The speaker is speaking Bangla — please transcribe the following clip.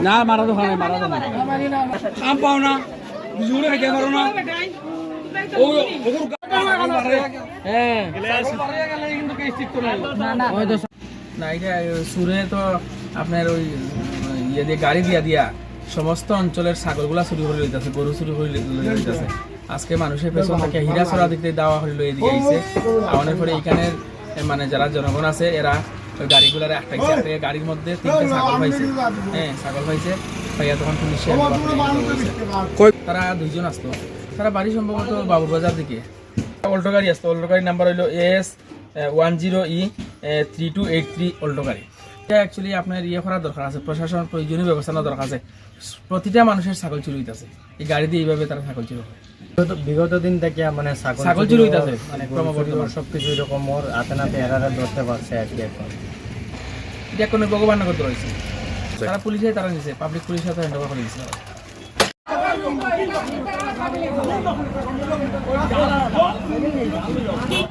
না মারা তো হয় মারা তো আম পাও না জুড়ে খেতে পারো না না এটা সুরে তো আপনার ওই ইয়ে দিয়ে গাড়ি দিয়া সমস্ত অঞ্চলের ছাগলগুলা চুরি করে লইতেছে, গরু চুরি করে লইতেছে। আজকে মানুষের পেছন থেকে হীরাছড়া দিতে দেওয়া হইল, এদিকে আইছে আমাদের পরে এইখানের মানে যারা জনগণ আছে এরা ওই গাড়িগুলার আটকাইছে, গাড়ির মধ্যে 3টা ছাগল পাইছে। হ্যাঁ ছাগল পাইছে, পাইয়া তখন পুলিশে তারা 2জন আসতো। তারা বাড়ি সম্ভবত বাবুর বাজার দিকে। অল্টো গাড়ি আসতো, অল্টো গাড়ির নাম্বার হইলো AS10E3283 অল্টো গাড়ি। এটা অ্যাকচুয়ালি আপনার ইয়ে করার দরকার আছে, প্রশাসন প্রয়োজনীয় ব্যবস্থা নেওয়ার দরকার আছে। প্রতিটা মানুষের ছাগল চুরি হইতেছে, এই গাড়ি দিয়ে এইভাবে তারা ছাগল চুরি করে। বিগত দিন থেকে মানে ছাগল চুরি হইতেছে, মানে ক্রমবর্ধমান সবকিছু এরকম ওর হাতে নাতে এরারে ধরতে পারছে আর কি। এখন এটা কোনো ভগবান নগর রয়েছে, তারা পুলিশে তারা নিছে, পাবলিক পুলিশের সাথে হ্যান্ড ওভার করে দিচ্ছে।